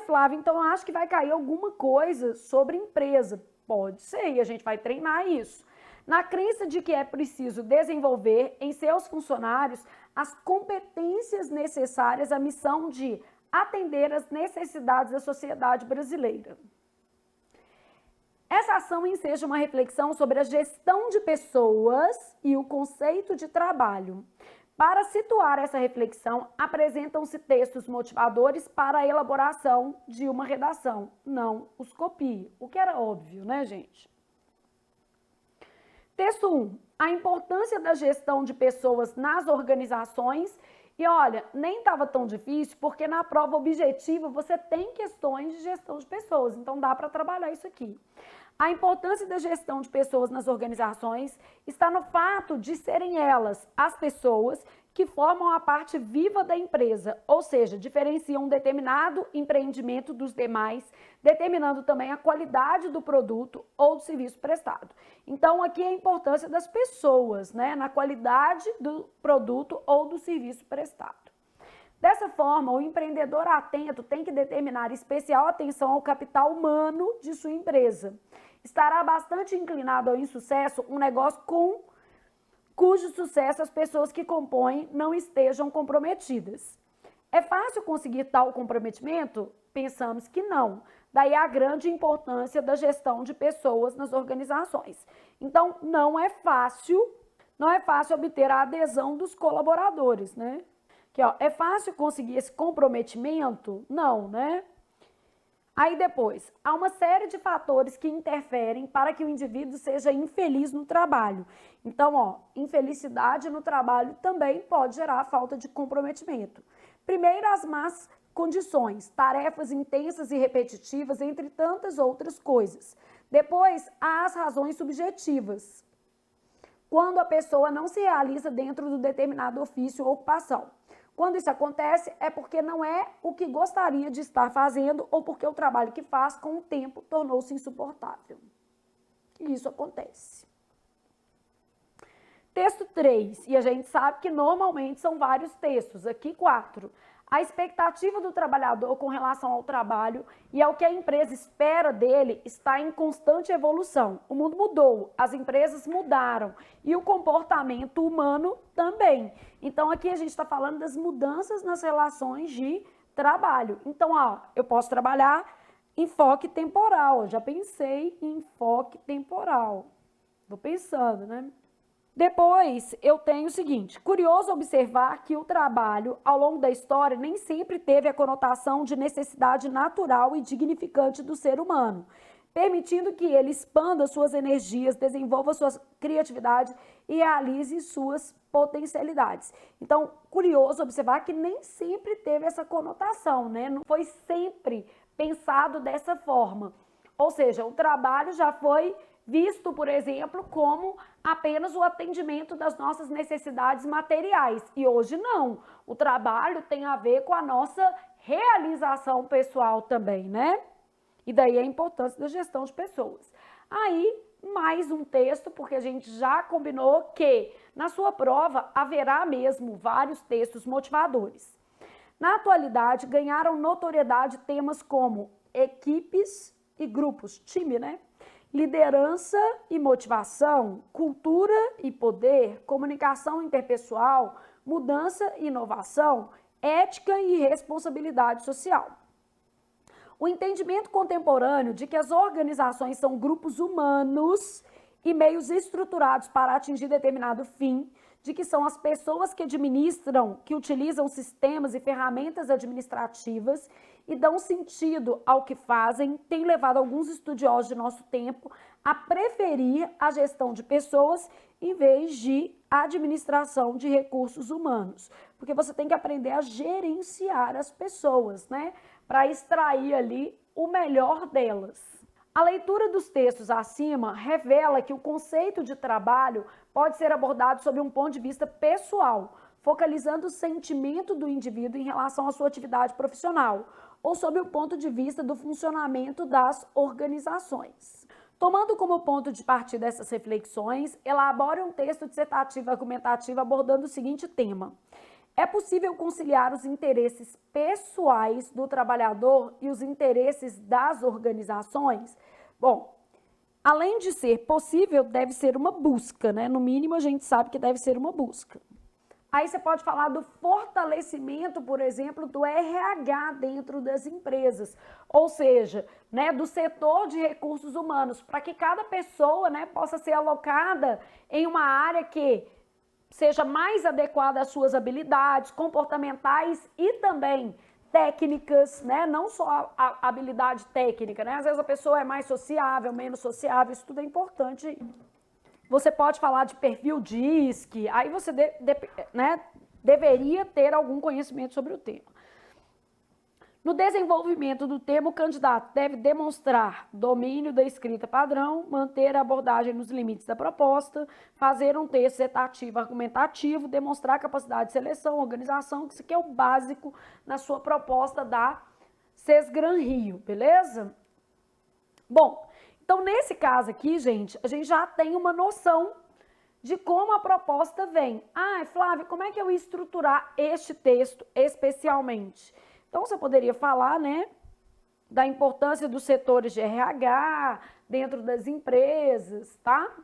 Speaker 1: Flávia, então eu acho que vai cair alguma coisa sobre empresa. Pode ser, e a gente vai treinar isso. Na crença de que é preciso desenvolver em seus funcionários as competências necessárias à missão de atender às necessidades da sociedade brasileira. Essa ação enseja uma reflexão sobre a gestão de pessoas e o conceito de trabalho. Para situar essa reflexão, apresentam-se textos motivadores para a elaboração de uma redação. Não os copie, o que era óbvio, né, gente? Texto 1. A importância da gestão de pessoas nas organizações. E olha, nem estava tão difícil, porque na prova objetiva você tem questões de gestão de pessoas, então dá para trabalhar isso aqui. A importância da gestão de pessoas nas organizações está no fato de serem elas, as pessoas, que formam a parte viva da empresa, ou seja, diferenciam um determinado empreendimento dos demais, determinando também a qualidade do produto ou do serviço prestado. Então, aqui é a importância das pessoas, né, na qualidade do produto ou do serviço prestado. Dessa forma, o empreendedor atento tem que determinar especial atenção ao capital humano de sua empresa. Estará bastante inclinado ao insucesso um negócio cujo sucesso as pessoas que compõem não estejam comprometidas. É fácil conseguir tal comprometimento? Pensamos que não. Daí a grande importância da gestão de pessoas nas organizações. Então, não é fácil obter a adesão dos colaboradores, né? Aqui, ó, é fácil conseguir esse comprometimento? Não, né? Aí depois, há uma série de fatores que interferem para que o indivíduo seja infeliz no trabalho. Então, ó, infelicidade no trabalho também pode gerar falta de comprometimento. Primeiro, as más condições, tarefas intensas e repetitivas, entre tantas outras coisas. Depois, há as razões subjetivas, quando a pessoa não se realiza dentro do determinado ofício ou ocupação. Quando isso acontece, é porque não é o que gostaria de estar fazendo ou porque o trabalho que faz com o tempo tornou-se insuportável. E isso acontece. Texto 3, e a gente sabe que normalmente são vários textos, aqui 4. A expectativa do trabalhador com relação ao trabalho e ao que a empresa espera dele está em constante evolução. O mundo mudou, as empresas mudaram e o comportamento humano também. Então, aqui a gente está falando das mudanças nas relações de trabalho. Então, ó, eu posso trabalhar enfoque temporal. Eu já pensei em enfoque temporal. Estou pensando, né? Depois, eu tenho o seguinte, curioso observar que o trabalho, ao longo da história, nem sempre teve a conotação de necessidade natural e dignificante do ser humano, permitindo que ele expanda suas energias, desenvolva sua criatividade e realize suas potencialidades. Então, curioso observar que nem sempre teve essa conotação, né? Não foi sempre pensado dessa forma. Ou seja, o trabalho já foi visto, por exemplo, como apenas o atendimento das nossas necessidades materiais. E hoje não. O trabalho tem a ver com a nossa realização pessoal também, né? E daí a importância da gestão de pessoas. Aí, mais um texto, porque a gente já combinou que na sua prova haverá mesmo vários textos motivadores. Na atualidade, ganharam notoriedade temas como equipes e grupos, time, né? Liderança e motivação, cultura e poder, comunicação interpessoal, mudança e inovação, ética e responsabilidade social. O entendimento contemporâneo de que as organizações são grupos humanos e meios estruturados para atingir determinado fim, de que são as pessoas que administram, que utilizam sistemas e ferramentas administrativas e dão sentido ao que fazem, tem levado alguns estudiosos de nosso tempo a preferir a gestão de pessoas em vez de administração de recursos humanos. Porque você tem que aprender a gerenciar as pessoas, né? Para extrair ali o melhor delas. A leitura dos textos acima revela que o conceito de trabalho pode ser abordado sob um ponto de vista pessoal, focalizando o sentimento do indivíduo em relação à sua atividade profissional, ou sob o ponto de vista do funcionamento das organizações. Tomando como ponto de partida essas reflexões, elabore um texto dissertativo argumentativo abordando o seguinte tema: é possível conciliar os interesses pessoais do trabalhador e os interesses das organizações? Bom, além de ser possível, deve ser uma busca, né? No mínimo, a gente sabe que deve ser uma busca. Aí você pode falar do fortalecimento, por exemplo, do RH dentro das empresas, ou seja, né, do setor de recursos humanos, para que cada pessoa, né, possa ser alocada em uma área que seja mais adequada às suas habilidades comportamentais e também técnicas, né? Não só a habilidade técnica, né? Às vezes a pessoa é mais sociável, menos sociável, isso tudo é importante. Você pode falar de perfil DISC, aí você né, deveria ter algum conhecimento sobre o tema. No desenvolvimento do tema, o candidato deve demonstrar domínio da escrita padrão, manter a abordagem nos limites da proposta, fazer um texto dissertativo argumentativo, demonstrar capacidade de seleção, organização, que isso aqui é o básico na sua proposta da Sesgran Rio, beleza? Bom, então nesse caso aqui, gente, a gente já tem uma noção de como a proposta vem. Ah, Flávia, como é que eu ia estruturar este texto especialmente? Então, você poderia falar, né, da importância dos setores de RH dentro das empresas, tá?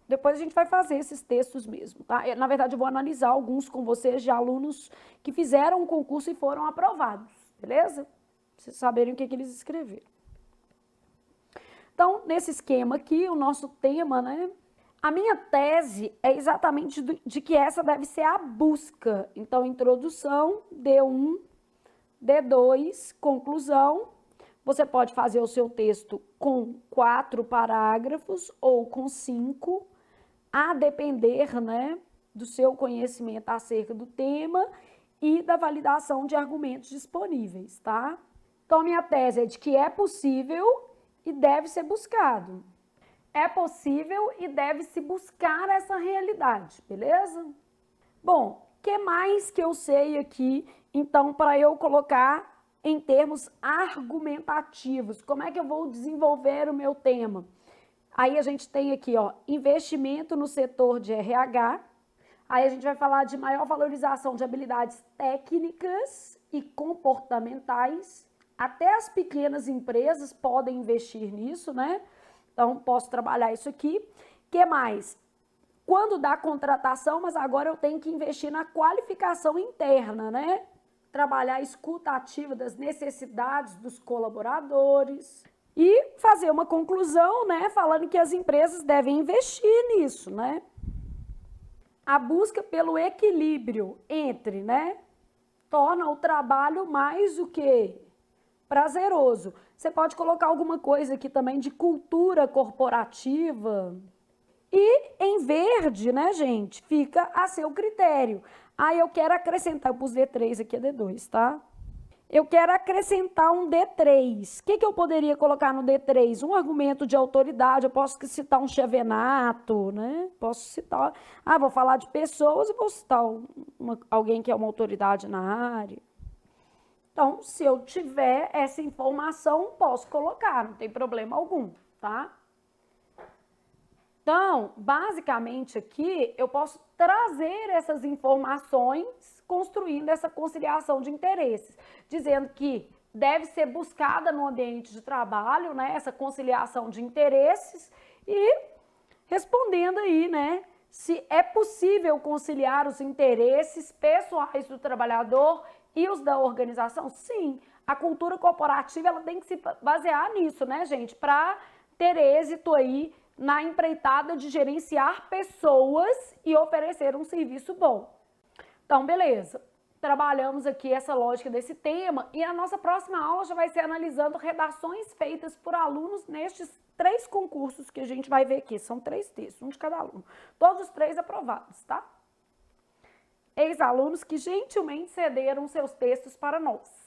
Speaker 1: Depois a gente vai fazer esses textos mesmo, tá? Na verdade, eu vou analisar alguns com vocês de alunos que fizeram o concurso e foram aprovados, beleza? Pra vocês saberem o que eles escreveram. Então, nesse esquema aqui, o nosso tema, né? A minha tese é exatamente de que essa deve ser a busca. Então, introdução, D1, D2, conclusão. Você pode fazer o seu texto com 4 parágrafos ou com 5, a depender, né, do seu conhecimento acerca do tema e da validação de argumentos disponíveis, tá? Então, minha tese é de que é possível e deve ser buscado. É possível e deve se buscar essa realidade, beleza? Bom, o que mais que eu sei aqui, então, para eu colocar em termos argumentativos? Como é que eu vou desenvolver o meu tema? Aí a gente tem aqui, ó, investimento no setor de RH. Aí a gente vai falar de maior valorização de habilidades técnicas e comportamentais. Até as pequenas empresas podem investir nisso, né? Então, posso trabalhar isso aqui. O que mais? Quando dá contratação, mas agora eu tenho que investir na qualificação interna, né? Trabalhar a escuta ativa das necessidades dos colaboradores e fazer uma conclusão, né? Falando que as empresas devem investir nisso, né? A busca pelo equilíbrio entre, né? Torna o trabalho mais o quê? Prazeroso. Você pode colocar alguma coisa aqui também de cultura corporativa. E em verde, né, gente, fica a seu critério. Aí eu quero acrescentar, eu pus D3 aqui, é D2, tá? Eu quero acrescentar um D3. O que eu poderia colocar no D3? Um argumento de autoridade, eu posso citar um Schevenato, né? Posso citar, vou falar de pessoas e vou citar alguém que é uma autoridade na área. Então, se eu tiver essa informação, posso colocar, não tem problema algum, tá? Então, basicamente aqui, eu posso trazer essas informações construindo essa conciliação de interesses, dizendo que deve ser buscada no ambiente de trabalho, né, essa conciliação de interesses e respondendo aí, né, se é possível conciliar os interesses pessoais do trabalhador e os da organização. Sim, a cultura corporativa ela tem que se basear nisso, né, gente, para ter êxito aí na empreitada de gerenciar pessoas e oferecer um serviço bom. Então, beleza. Trabalhamos aqui essa lógica desse tema e a nossa próxima aula já vai ser analisando redações feitas por alunos nestes 3 concursos que a gente vai ver aqui. São 3 textos, um de cada aluno. Todos os 3 aprovados, tá? Ex-alunos que gentilmente cederam seus textos para nós.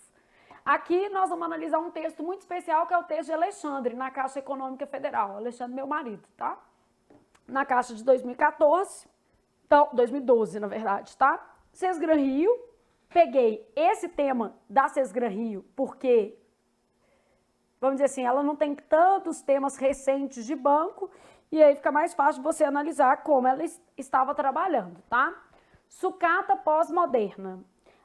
Speaker 1: Aqui nós vamos analisar um texto muito especial, que é o texto de Alexandre, na Caixa Econômica Federal. Alexandre, meu marido, tá? Na Caixa de 2014, então, 2012, na verdade, tá? Sesgran Rio, peguei esse tema da Sesgran Rio, porque, vamos dizer assim, ela não tem tantos temas recentes de banco, e aí fica mais fácil você analisar como ela estava trabalhando, tá? Sucata pós-moderna.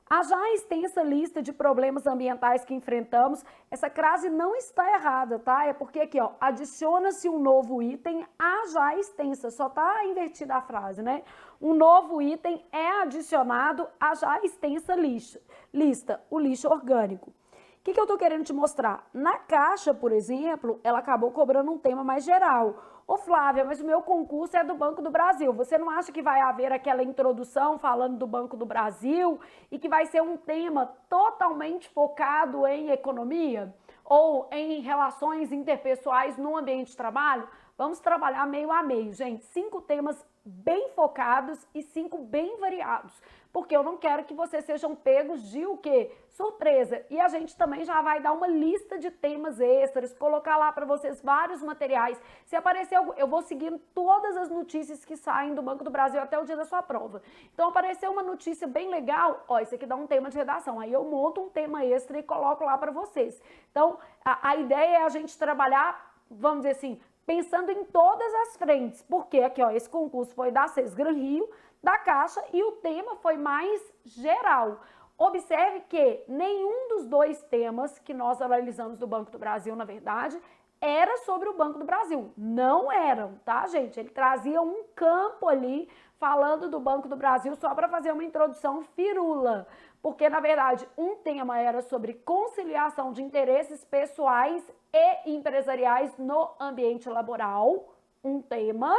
Speaker 1: A já extensa lista de problemas ambientais que enfrentamos, essa crase não está errada, tá? É porque aqui, ó, adiciona-se um novo item à já extensa, só tá invertida a frase, né? Um novo item é adicionado à já extensa lista, o lixo orgânico. O que eu tô querendo te mostrar? Na Caixa, por exemplo, ela acabou cobrando um tema mais geral. Ô Flávia, mas o meu concurso é do Banco do Brasil. Você não acha que vai haver aquela introdução falando do Banco do Brasil e que vai ser um tema totalmente focado em economia ou em relações interpessoais no ambiente de trabalho? Vamos trabalhar meio a meio, gente. 5 temas bem focados e 5 bem variados. Porque eu não quero que vocês sejam pegos de o quê? Surpresa. E a gente também já vai dar uma lista de temas extras, colocar lá para vocês vários materiais. Se aparecer, eu vou seguindo todas as notícias que saem do Banco do Brasil até o dia da sua prova. Então, apareceu uma notícia bem legal, ó, isso aqui dá um tema de redação. Aí eu monto um tema extra e coloco lá para vocês. Então, a ideia é a gente trabalhar, vamos dizer assim, pensando em todas as frentes. Porque aqui, ó, esse concurso foi da Sesgran Rio, da Caixa, e o tema foi mais geral. Observe que nenhum dos 2 temas que nós analisamos do Banco do Brasil, na verdade, era sobre o Banco do Brasil. Não eram, tá, gente? Ele trazia um campo ali falando do Banco do Brasil só para fazer uma introdução firula. Porque, na verdade, um tema era sobre conciliação de interesses pessoais e empresariais no ambiente laboral, um tema.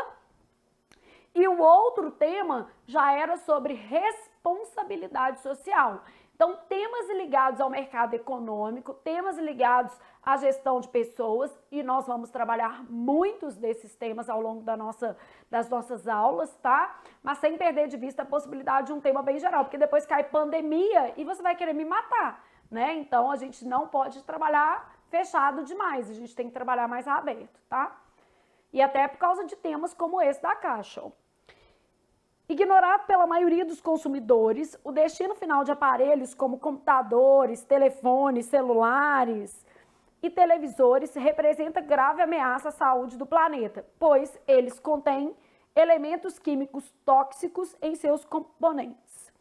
Speaker 1: E o outro tema já era sobre responsabilidade social. Então, temas ligados ao mercado econômico, temas ligados à gestão de pessoas, e nós vamos trabalhar muitos desses temas ao longo das nossas aulas, tá? Mas sem perder de vista a possibilidade de um tema bem geral, porque depois cai pandemia e você vai querer me matar, né? Então, a gente não pode trabalhar fechado demais, a gente tem que trabalhar mais aberto, tá? E até por causa de temas como esse da Caixa. Ignorado pela maioria dos consumidores, o destino final de aparelhos como computadores, telefones, celulares e televisores representa grave ameaça à saúde do planeta, pois eles contêm elementos químicos tóxicos em seus componentes.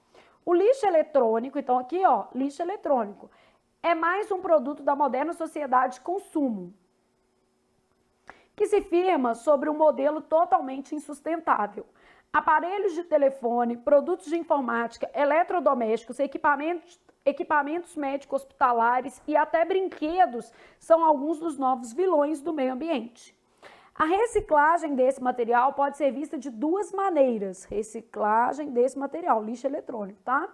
Speaker 1: O lixo eletrônico, então aqui ó, lixo eletrônico, é mais um produto da moderna sociedade de consumo, que se firma sobre um modelo totalmente insustentável. Aparelhos de telefone, produtos de informática, eletrodomésticos, equipamentos médicos hospitalares e até brinquedos são alguns dos novos vilões do meio ambiente. A reciclagem desse material pode ser vista de duas maneiras. Reciclagem desse material, lixo eletrônico, tá?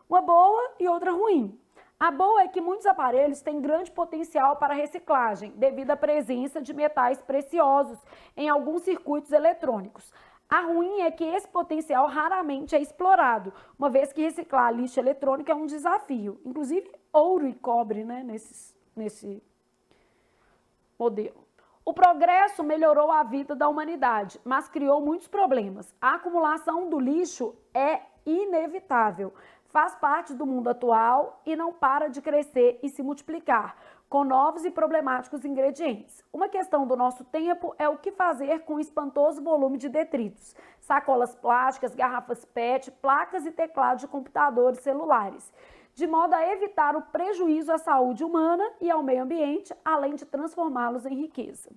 Speaker 1: Uma boa e outra ruim. A boa é que muitos aparelhos têm grande potencial para reciclagem, devido à presença de metais preciosos em alguns circuitos eletrônicos. A ruim é que esse potencial raramente é explorado, uma vez que reciclar lixo eletrônico é um desafio. Inclusive, ouro e cobre, né, nesse modelo. O progresso melhorou a vida da humanidade, mas criou muitos problemas. A acumulação do lixo é inevitável, faz parte do mundo atual e não para de crescer e se multiplicar, com novos e problemáticos ingredientes. Uma questão do nosso tempo é o que fazer com o espantoso volume de detritos, sacolas plásticas, garrafas PET, placas e teclados de computadores celulares, de modo a evitar o prejuízo à saúde humana e ao meio ambiente, além de transformá-los em riqueza.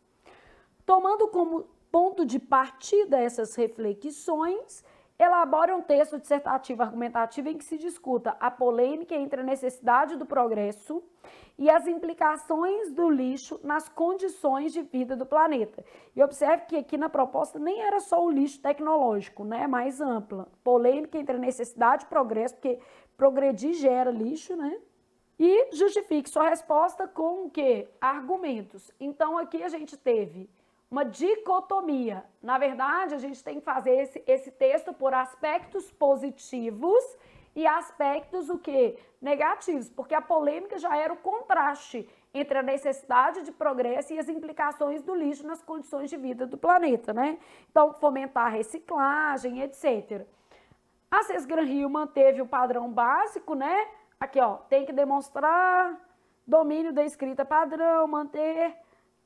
Speaker 1: Tomando como ponto de partida essas reflexões, elabora um texto dissertativo argumentativo em que se discuta a polêmica entre a necessidade do progresso e as implicações do lixo nas condições de vida do planeta. E observe que aqui na proposta nem era só o lixo tecnológico, né? Mais ampla. Polêmica entre a necessidade e progresso, porque progredir gera lixo, né? E justifique sua resposta com o quê? Argumentos. Então aqui a gente teve uma dicotomia. Na verdade, a gente tem que fazer esse texto por aspectos positivos e aspectos o quê? Negativos, porque a polêmica já era o contraste entre a necessidade de progresso e as implicações do lixo nas condições de vida do planeta, né? Então, fomentar a reciclagem, etc. A Cesgran-Rio manteve o padrão básico, né? Aqui, ó, tem que demonstrar domínio da escrita padrão, manter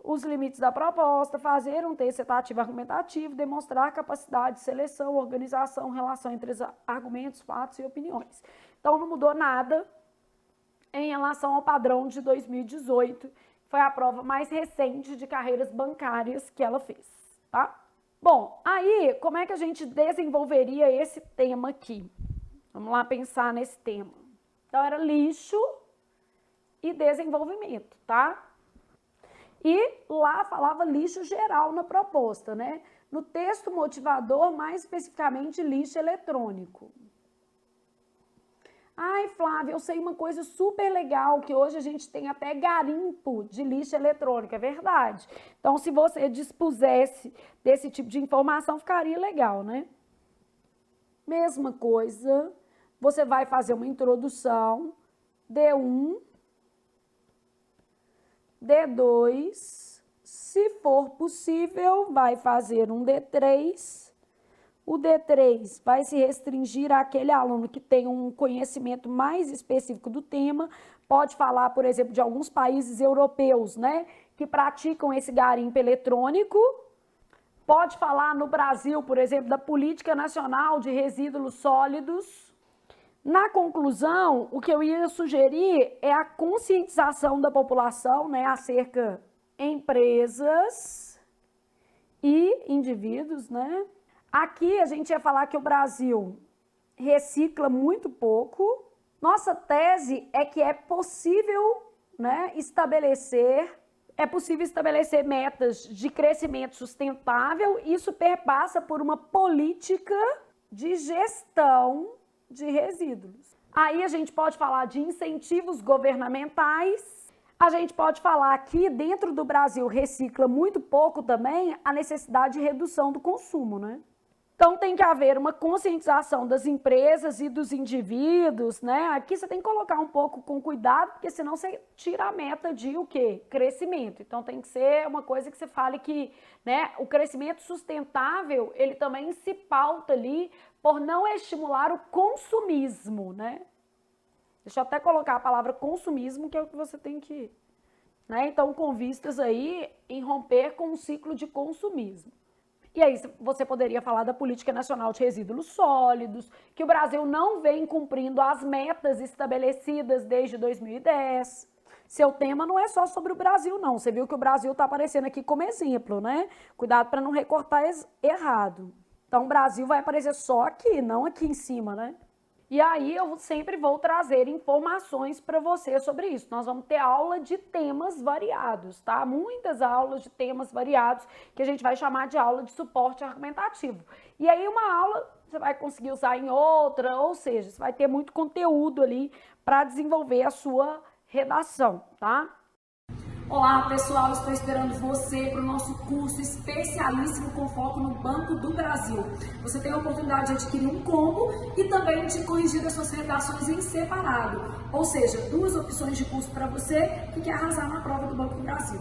Speaker 1: os limites da proposta, fazer um texto citativo argumentativo, demonstrar capacidade de seleção, organização, relação entre os argumentos, fatos e opiniões. Então, não mudou nada em relação ao padrão de 2018, foi a prova mais recente de carreiras bancárias que ela fez, tá? Bom, aí, como é que a gente desenvolveria esse tema aqui? Vamos lá pensar nesse tema. Então, era lixo e desenvolvimento, tá? E lá falava lixo geral na proposta, né? No texto motivador, mais especificamente, lixo eletrônico. Ai, Flávia, eu sei uma coisa super legal, que hoje a gente tem até garimpo de lixo eletrônico, é verdade. Então, se você dispusesse desse tipo de informação, ficaria legal, né? Mesma coisa, você vai fazer uma introdução, D1, D2, se for possível, vai fazer um D3. O D3 vai se restringir àquele aluno que tem um conhecimento mais específico do tema, pode falar, por exemplo, de alguns países europeus, né, que praticam esse garimpo eletrônico, pode falar no Brasil, por exemplo, da Política Nacional de Resíduos Sólidos. Na conclusão, o que eu ia sugerir é a conscientização da população, né, acerca de empresas e indivíduos, né? Aqui a gente ia falar que o Brasil recicla muito pouco. Nossa tese é que é possível, né, estabelecer metas de crescimento sustentável. Isso perpassa por uma política de gestão de resíduos. Aí a gente pode falar de incentivos governamentais. A gente pode falar que dentro do Brasil recicla muito pouco também a necessidade de redução do consumo, né? Então tem que haver uma conscientização das empresas e dos indivíduos, né? Aqui você tem que colocar um pouco com cuidado, porque senão você tira a meta de o quê? Crescimento. Então tem que ser uma coisa que você fale que, né, o crescimento sustentável, ele também se pauta ali por não estimular o consumismo, né? Deixa eu até colocar a palavra consumismo, que é o que você tem que, né? Então, com vistas aí em romper com um ciclo de consumismo. E aí você poderia falar da Política Nacional de Resíduos Sólidos, que o Brasil não vem cumprindo as metas estabelecidas desde 2010. Seu tema não é só sobre o Brasil, não. Você viu que o Brasil está aparecendo aqui como exemplo, né? Cuidado para não recortar errado. Então, o Brasil vai aparecer só aqui, não aqui em cima, né? E aí eu sempre vou trazer informações para você sobre isso. Nós vamos ter aula de temas variados, tá? Muitas aulas de temas variados que a gente vai chamar de aula de suporte argumentativo. E aí uma aula você vai conseguir usar em outra, ou seja, você vai ter muito conteúdo ali para desenvolver a sua redação, tá? Olá pessoal, estou esperando você para o nosso curso especialíssimo com foco no Banco do Brasil. Você tem a oportunidade de adquirir um combo e também de corrigir as suas redações em separado. Ou seja, 2 opções de curso para você que quer arrasar na prova do Banco do Brasil.